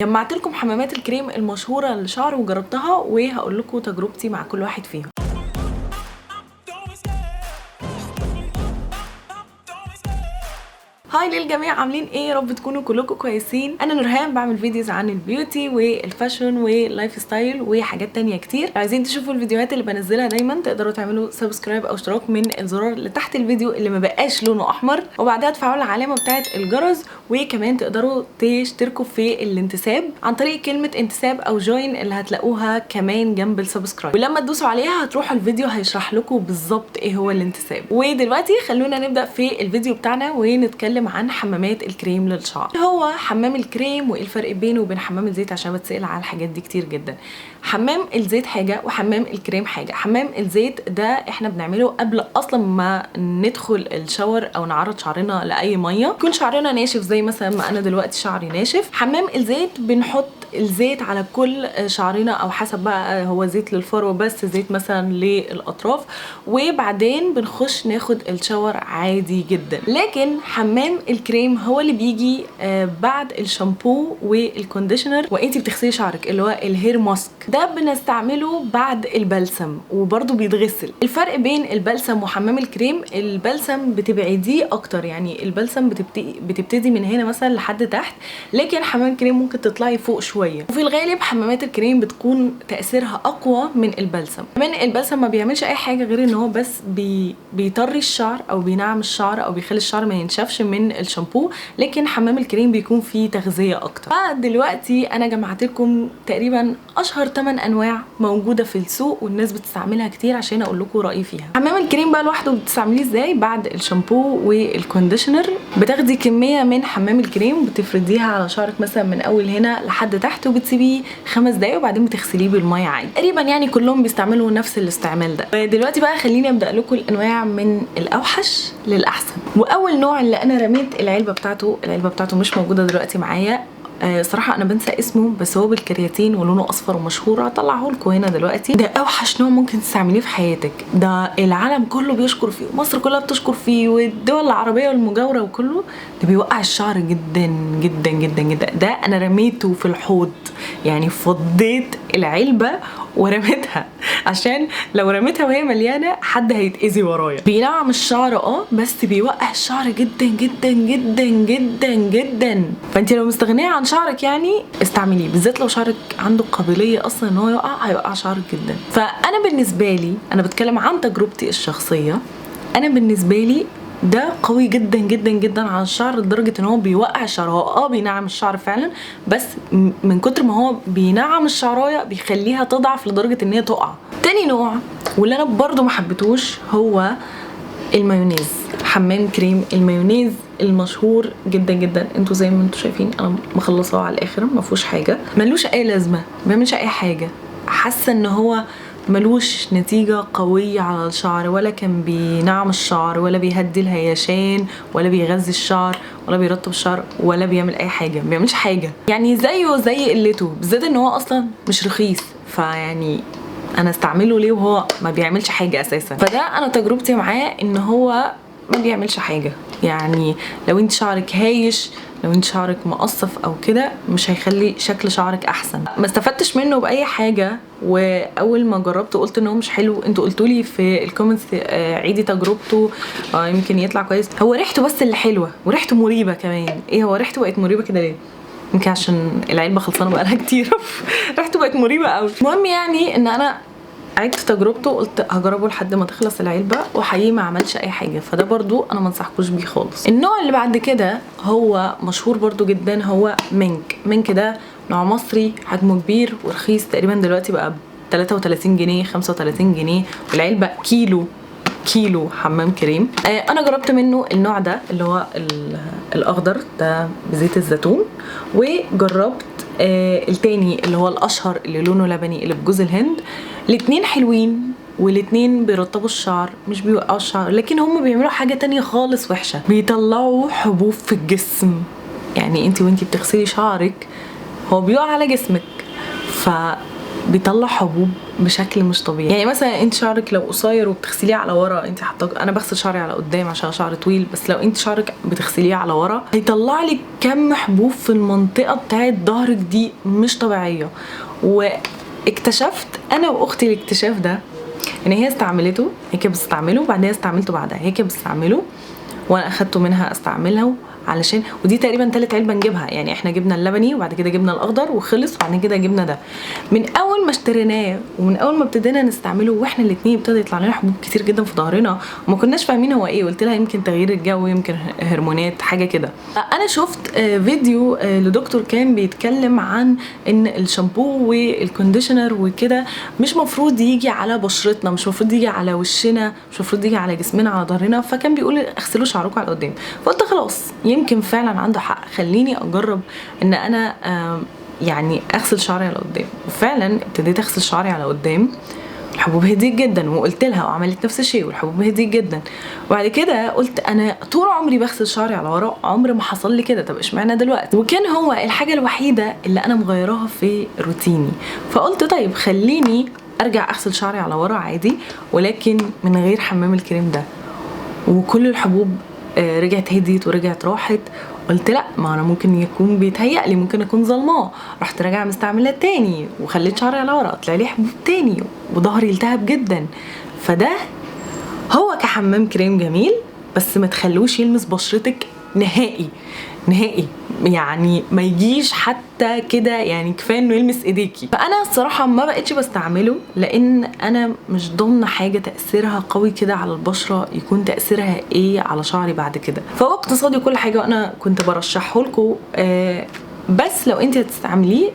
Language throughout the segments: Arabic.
جمعت لكم حمامات الكريم المشهوره للشعر وجربتها وهقول لكم تجربتي مع كل واحد فيهم. هاي للجميع، عاملين ايه؟ يا رب تكونوا كلكم كويسين. انا نورهان، بعمل فيديوز عن البيوتي والفاشن واللايف ستايل وحاجات تانية كتير. عايزين تشوفوا الفيديوهات اللي بنزلها دايما تقدروا تعملوا سبسكرايب او اشتراك من الزرار اللي تحت الفيديو اللي ما بقاش لونه احمر، وبعدها تفعلوا العلامه بتاعه الجرس، وكمان تقدروا تشتركوا في الانتساب عن طريق كلمه انتساب او جوين اللي هتلاقوها كمان جنب السبسكرايب، ولما تدوسوا عليها هتروحوا الفيديو هيشرح لكم بالظبط ايه هو الانتساب. ودلوقتي خلونا نبدا في الفيديو بتاعنا ونتكلم عن حمامات الكريم للشعر. هو حمام الكريم وايه الفرق بينه وبين حمام الزيت؟ عشان بتسأل على الحاجات دي كتير جدا. حمام الزيت حاجه وحمام الكريم حاجه. حمام الزيت ده احنا بنعمله قبل اصلا ما ندخل الشاور او نعرض شعرنا لاي ميه، يكون شعرنا ناشف زي مثلا ما انا دلوقتي شعري ناشف. حمام الزيت بنحط الزيت على كل شعرنا او حسب بقى، هو زيت للفرو بس، زيت مثلا للاطراف، وبعدين بنخش ناخد الشاور عادي جدا. لكن حمام الكريم هو اللي بيجي بعد الشامبو والكونديشنر وانتي بتغسلي شعرك، اللي هو الهير ماسك ده بنستعمله بعد البلسم وبرده بيتغسل. الفرق بين البلسم وحمام الكريم، البلسم بتبعديه اكتر، يعني البلسم بتبتدي من هنا مثلا لحد تحت، لكن حمام الكريم ممكن تطلعي فوق شويه. وفي الغالب حمامات الكريم بتكون تاثيرها اقوى من البلسم. كمان البلسم ما بيعملش اي حاجه غير ان هو بس بيطري الشعر او بينعم الشعر او بيخلي الشعر ما ينشفش من الشامبو، لكن حمام الكريم بيكون فيه تغذيه اكتر. فدلوقتي انا جمعت لكم تقريبا اشهر 8 انواع موجوده في السوق والناس بتستعملها كتير عشان اقول لكم رايي فيها. حمام الكريم بقى لوحده بتستعمليه ازاي؟ بعد الشامبو والكونديشنر بتاخدي كميه من حمام الكريم بتفرديها على شعرك مثلا من اول هنا لحد تحت، وبتسيبيه 5 دقايق وبعدين بتغسليه بالميه عادي. تقريبا يعني كلهم بيستعملوا نفس الاستعمال ده. دلوقتي بقى خليني ابدا لكم الانواع من الاوحش للاحسن. واول نوع اللي انا رميت العلبه بتاعته مش موجوده دلوقتي معايا، صراحه انا بنسى اسمه، بس هو بالكرياتين ولونه اصفر ومشهور، هطلعه لكم هنا دلوقتي. ده اوحش نوع ممكن تستعمليه في حياتك، ده العالم كله بيشكر فيه، مصر كلها بتشكر فيه، والدول العربيه والمجاوره وكله. ده بيوقع الشعر جدا جدا جدا جدا. ده انا رميته في الحوض، يعني فضيت العلبه ورميتها، عشان لو رميتها وهي مليانه حد هيتاذي ورايا. بينعم الشعر بس بيوقع الشعر جدا جدا جدا جدا جدا. فانت لو مستغنيه عن شعرك يعني استعمليه، بالذات لو شعرك عنده قابليه اصلا ان هو هيوقع شعرك جدا. فانا بالنسبه لي، انا بتكلم عن تجربتي الشخصيه، انا بالنسبه لي ده قوي جدا جدا جدا على الشعر لدرجه ان هو بيوقع الشعر. هو بينعم الشعر فعلا، بس من كتر ما هو بينعم الشعرايه بيخليها تضعف لدرجه ان هي تقع. تاني نوع واللي انا برضو ما حبيتهوش هو المايونيز. حمام كريم المايونيز المشهور جدا جدا، انتوا زي ما انتوا شايفين انا مخلصاه على الاخر، ما فيهوش حاجه، ملوش اي لازمه، ما بيعملش اي حاجه. حاسه ان هو ملوش نتيجة قوية على الشعر، ولا كان بينعم الشعر، ولا بيهدي الهيشان، ولا بيغذي الشعر، ولا بيرطب الشعر، ولا بيعمل اي حاجة، ما بيعملش حاجة. يعني زيه زي قلته، بالذات ان هو اصلا مش رخيص، فيعني انا استعمله ليه وهو ما بيعملش حاجة اساسا؟ فده انا تجربتي معاه ان هو ما بيعملش حاجة. يعني لو انت شعرك هايش، لو انت شعرك مقصف او كده، مش هيخلي شكل شعرك احسن. ما استفدتش منه باي حاجه، واول ما جربته قلت ان هو مش حلو. انتوا قلتوا لي في الكومنتس عيدي تجربته، يمكن يطلع كويس. هو ريحته بس اللي حلوه، وريحته مريبه كمان. ايه هو ريحته بقت مريبه كده ليه؟ يمكن عشان العلبه خلصانه بقالها كتير ريحته بقت مريبه قوي. المهم يعني ان انا عدت تجربته، قلت هجربه لحد ما تخلص العلبه، وحقيقي ما عملش اي حاجه. فده برضو انا ما انصحكوش بيه خالص. النوع اللي بعد كده هو مشهور برضو جدا، هو منك ده نوع مصري، حجمه كبير ورخيص، تقريبا دلوقتي بقى ب 33 جنيه 35 جنيه، والعلبه كيلو حمام كريم. انا جربت منه النوع ده اللي هو الاخضر ده بزيت الزيتون، وجربت التاني اللي هو الاشهر اللي لونه لبني اللي بجوز الهند. الاتنين حلوين، والاتنين بيرطبوا الشعر، مش بيوقعوا الشعر، لكن هم بيعملوا حاجه تانية خالص وحشه، بيطلعوا حبوب في الجسم. يعني انتي وانتي بتغسلي شعرك هو بيقع على جسمك، بيطلع حبوب بشكل مش طبيعي. يعني مثلا انت شعرك لو قصير وبتغسليه على ورا، انت حاطه، انا بغسل شعري على قدام عشان شعري طويل، بس لو انت شعرك بتغسليه على ورا هيطلع لك كم حبوب في المنطقه بتاعه ظهرك دي مش طبيعيه. واكتشفت انا واختي الاكتشاف ده ان هي استعملته، هي كانت بتستعمله وبعدين استعملته بعدها، هي كانت بتستعمله وانا اخدته منها استعملها، علشان ودي تقريبا 3 علبه نجيبها. يعني احنا جبنا اللبني وبعد كده جبنا الاخضر وخلص، وبعد كده جبنا ده. من اول ما اشتريناه ومن اول ما ابتدينا نستعمله واحنا الاثنين ابتدى يطلع لنا حبوب كتير جدا في ظهرنا وما كناش فاهمين هو ايه. قلت لها يمكن تغيير الجو، يمكن هرمونات، حاجه كده. انا شفت فيديو لدكتور كان بيتكلم عن ان الشامبو والكونديشنر وكده مش مفروض يجي على بشرتنا، مش مفروض يجي على وشنا، مش مفروض يجي على جسمنا على ظهرنا. فكان بيقول اغسلوا شعركم على قدام. فقلت خلاص يمكن فعلا عنده حق، خليني اجرب ان انا يعني اغسل شعري على قدام. وفعلا ابتديت اغسل شعري على قدام، الحبوب هديت جدا، وقلت لها وعملت نفس الشيء والحبوب هديت جدا. وبعد كده قلت انا طول عمري بغسل شعري على ورا، عمري ما حصل لي كده، طب اشمعنى دلوقتي؟ وكان هو الحاجه الوحيده اللي انا مغيراها في روتيني. فقلت طيب خليني ارجع اغسل شعري على ورا عادي، ولكن من غير حمام الكريم ده. وكل الحبوب رجعت هديت ورجعت راحت. قلت لا، ما انا ممكن يكون بيتهيألي، ممكن اكون ظلماه. رحت راجعه مستعملاه تاني وخليت شعري على ورا، طلع لي حبوب تاني وظهري التهب جدا. فده هو كحمام كريم جميل، بس ما تخلوش يلمس بشرتك نهائي نهائي، يعني ما يجيش حتى كده، يعني كفايه انه يلمس ايديكي. فانا الصراحه ما بقتش بستعمله لان انا مش ضامنه حاجه تاثيرها قوي كده على البشره يكون تاثيرها ايه على شعري بعد كده. فهو اقتصادي كل حاجه وانا كنت برشحه لكم، بس لو انت هتستعمليه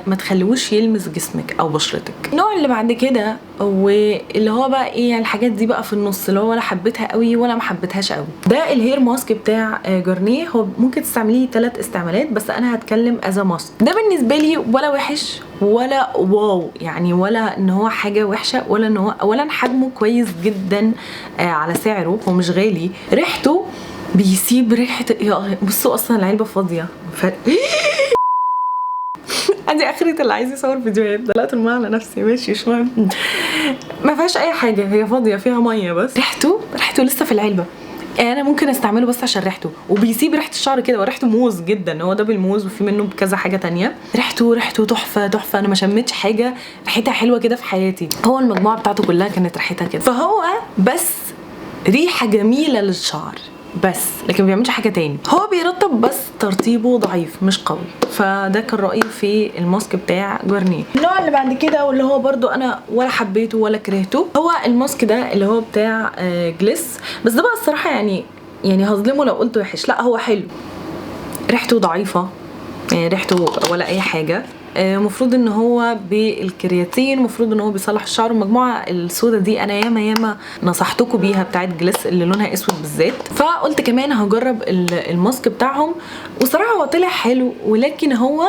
ما تخلوش يلمس جسمك او بشرتك. النوع اللي بعد كده واللي هو بقى ايه، الحاجات دي بقى في النص، اللي هو ولا حبيتها قوي ولا ما حبيتهاش قوي. ده الهير ماسك بتاع جارنيه. هو ممكن تستعمليه 3 استعمالات، بس انا هتكلم از ماسك. ده بالنسبه لي ولا وحش ولا واو، يعني ولا ان هو حاجه وحشه، ولا ان هو اولا حجمه كويس جدا على سعره، هو مش غالي. ريحته بيسيب ريحه، بصوا اصلا العلبه فاضيه ادي اخرة اللي عايز يصور فيديوهات. دلقت الماء على نفسي، ماشي مش مهم، ما فيهاش اي حاجه، هي فاضيه فيها ميه بس. ريحته لسه في العلبه. انا ممكن استعمله بس عشان ريحته، وبيسيب ريحه الشعر كده، وريحته موز جدا. هو ده بالموز وفي منه بكذا حاجه تانية. ريحته تحفه تحفه. انا ما شميتش حاجه ريحتها حلوه كده في حياتي. هو المجموعه بتاعته كلها كانت ريحتها كده. فهو بس ريحه جميله للشعر بس، لكن ما بيعملش حاجه تاني. هو بيرطب بس ترطيبه ضعيف مش قوي. فده كان رايي في الماسك بتاع جارنيه. النوع اللي بعد كده واللي هو برضو انا ولا حبيته ولا كرهته، هو الماسك ده اللي هو بتاع جليس. بس ده بقى الصراحه يعني هظلمه لو قلت وحش، لا هو حلو. ريحته ضعيفه، يعني ريحته ولا اي حاجه. مفروض ان هو بالكرياتين، مفروض ان هو بيصلح الشعر. المجموعه السودا دي انا ياما نصحتكم بيها، بتاعت جليس اللي لونها اسود بالذات. فقلت كمان هجرب الماسك بتاعهم، وصراحه هو طلع حلو، ولكن هو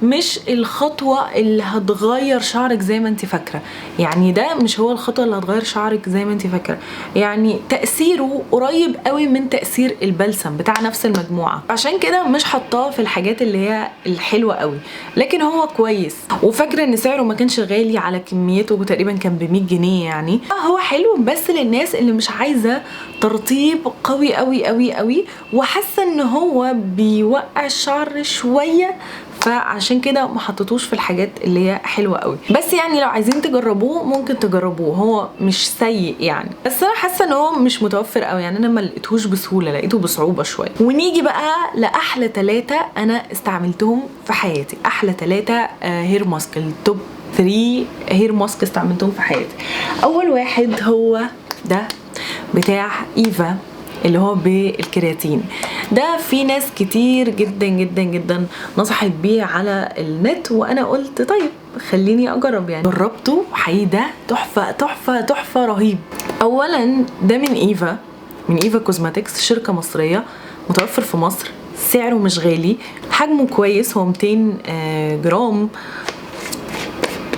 مش الخطوه اللي هتغير شعرك زي ما انت فاكره. يعني ده مش هو الخطوه اللي هتغير شعرك زي ما انت فاكره. يعني تاثيره قريب قوي من تاثير البلسم بتاع نفس المجموعه، عشان كده مش حطاه في الحاجات اللي هي الحلوه قوي. لكن هو كويس، وفاكره ان سعره ما كانش غالي على كميته، تقريبا كان ب 100 جنيه. يعني هو حلو بس للناس اللي مش عايزه ترطيب قوي قوي قوي قوي، وحاسه ان هو بيوقع الشعر شويه، فعشان كده ما حطيتوش في الحاجات اللي هي حلوه قوي. بس يعني لو عايزين تجربوه ممكن تجربوه، هو مش سيء يعني. بس انا حاسه ان هو مش متوفر قوي، يعني انا ما لقيتهوش بسهوله، لقيته بصعوبه شويه. ونيجي بقى لاحلى 3 انا استعملتهم في حياتي. احلى 3 هير ماسك، التوب 3 هير ماسك استعملتهم في حياتي. اول واحد هو ده بتاع ايفا اللي هو بالكرياتين. ده في ناس كتير جدا جدا جدا نصحت بيه على النت، وانا قلت طيب خليني اجرب. يعني جربته حقيقي، ده تحفه تحفه تحفه رهيب. اولا ده من ايفا كوزماتكس، شركه مصريه متوفر في مصر، سعره مش غالي، حجمه كويس، هو 200 جرام.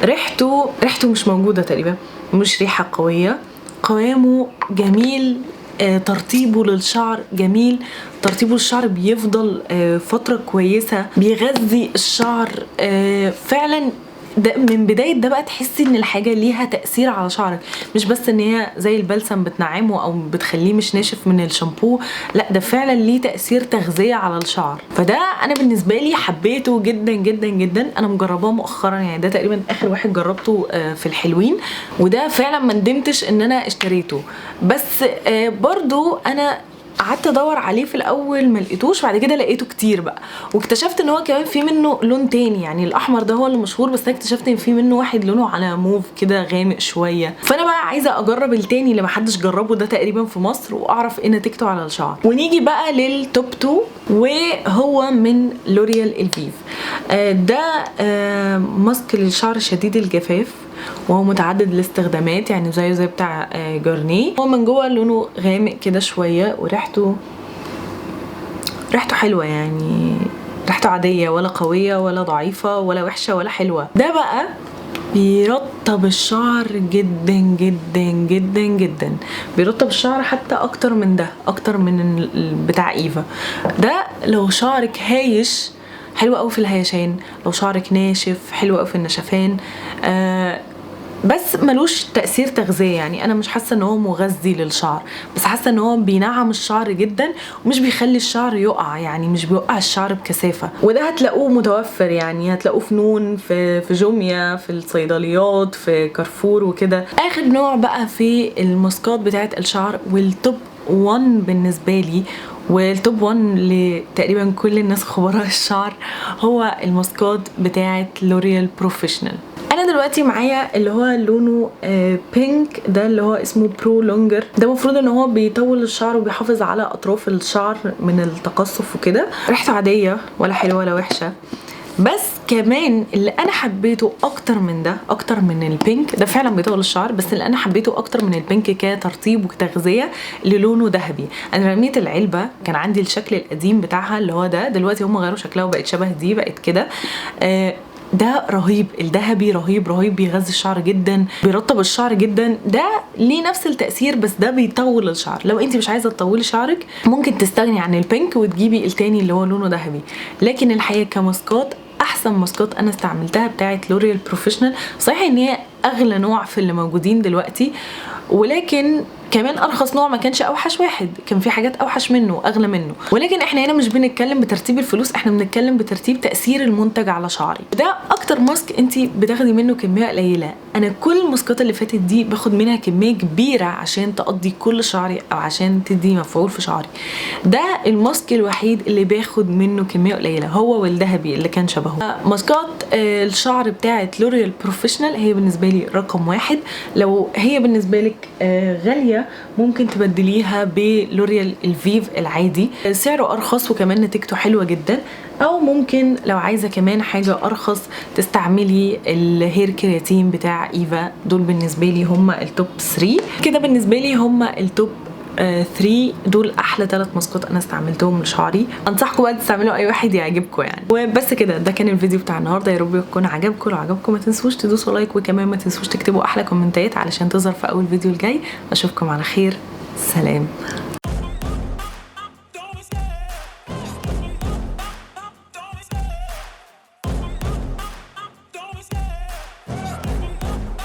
ريحته مش موجوده تقريبا، مش ريحه قويه، قوامه جميل، ترطيبه للشعر جميل، ترطيبه للشعر بيفضل فترة كويسة، بيغذي الشعر فعلا. ده من بدايه ده بقى تحسي ان الحاجه ليها تاثير على شعرك، مش بس ان هي زي البلسم بتنعمه او بتخليه مش ناشف من الشامبو، لا ده فعلا ليه تاثير تغذيه على الشعر. فده انا بالنسبه لي حبيته جدا جدا جدا. انا مجرباه مؤخرا يعني، ده تقريبا اخر واحد جربته في الحلوين، وده فعلا ما ندمتش ان انا اشتريته. بس برضو انا قعدت ادور عليه في الاول ما لقيتوش، بعد كده لقيته كتير بقى، واكتشفت ان هو كمان في منه لون تاني. يعني الاحمر ده هو اللي مشهور، بس انا اكتشفت ان في منه واحد لونه على موف كده غامق شويه. فانا بقى عايزه اجرب التاني اللي محدش جربه ده تقريبا في مصر، واعرف ايه نتيجته على الشعر. ونيجي بقى للتوب 2، وهو من لوريال الفيف. ده ماسك للشعر شديد الجفاف، وهو متعدد الاستخدامات، يعني زي بتاع جارنيه. هو من جوه لونه غامق كده شويه، وريحته حلوه، يعني ريحته عاديه، ولا قويه ولا ضعيفه ولا وحشه ولا حلوه. ده بقى بيرطب الشعر جدا جدا جدا جدا، بيرطب الشعر حتى اكتر من ده، اكتر من بتاع ايفا. ده لو شعرك هايش حلو قوي في الهيشان، لو شعرك ناشف حلو قوي في النشفان. بس ملوش تأثير تغذية، يعني انا مش حاسة ان هو مغذي للشعر، بس حاسة ان هو بينعم الشعر جدا، ومش بيخلي الشعر يقع، يعني مش بيوقع الشعر بكثافة. وده هتلاقوه متوفر، يعني هتلاقوه في نون، في جوميا، في الصيدليات، في كارفور وكده. اخر نوع بقى في الماسكات بتاعت الشعر، والتوب 1 بالنسبة لي، والتوب 1 لتقريبا كل الناس خبراء الشعر، هو الماسكات بتاعت لوريال بروفيشنال. انا دلوقتي معايا اللي هو لونه بينك، ده اللي هو اسمه برو لونجر. ده المفروض ان هو بيطول الشعر وبيحافظ على اطراف الشعر من التقصف وكده. ريحته عاديه، ولا حلوه ولا وحشه. بس كمان اللي انا حبيته اكتر من ده، اكتر من البينك ده، فعلا بيطول الشعر، بس اللي انا حبيته اكتر من البينك كترطيب وتغذيه، اللي لونه ذهبي. انا رميت العلبه، كان عندي الشكل القديم بتاعها اللي هو ده، دلوقتي هم غيروا شكلها وبقت شبه دي، بقت كده. ده رهيب، الذهبي رهيب رهيب، بيغذي الشعر جدا، بيرطب الشعر جدا. ده ليه نفس التأثير، بس ده بيطول الشعر. لو انت مش عايزه تطولي شعرك ممكن تستغني عن البينك وتجيبي التاني اللي هو لونه ذهبي. لكن الحقيقه كماسكات، احسن ماسكات انا استعملتها بتاعت لوريال بروفيشنال. صحيح ان هي اغلى نوع في اللي موجودين دلوقتي، ولكن كمان ارخص نوع ما كانش اوحش واحد، كان في حاجات اوحش منه واغلى منه. ولكن احنا هنا مش بنتكلم بترتيب الفلوس، احنا بنتكلم بترتيب تاثير المنتج على شعري. ده اكتر ماسك انت بتاخدي منه كميه قليله. انا كل الماسكات اللي فاتت دي باخد منها كميه كبيره عشان تقضي كل شعري، او عشان تدي مفعول في شعري. ده الماسك الوحيد اللي باخد منه كميه قليله، هو والذهبي اللي كان شبهه. ماسكات الشعر بتاعت لوريال بروفيشنال هي بالنسبه لي رقم 1. لو هي بالنسبه لك غاليه ممكن تبدليها بلوريال الفيف العادي، سعره ارخص وكمان نتيجته حلوه جدا. او ممكن لو عايزه كمان حاجه ارخص تستعملي الهير كرياتين بتاع ايفا. دول بالنسبه لي هم التوب 3 كده، بالنسبه لي هم التوب 3 دول احلى 3 ماسكات انا استعملتهم لشعري. انصحكم بقى تستعملوا اي واحد يعجبكم يعني. وبس كده، ده كان الفيديو بتاع النهارده، يا رب يكون عجبكم. لو عجبكم ما تنسوش تدوسوا لايك، وكمان ما تنسوش تكتبوا احلى كومنتات علشان تظهر في اول فيديو الجاي. اشوفكم على خير، سلام.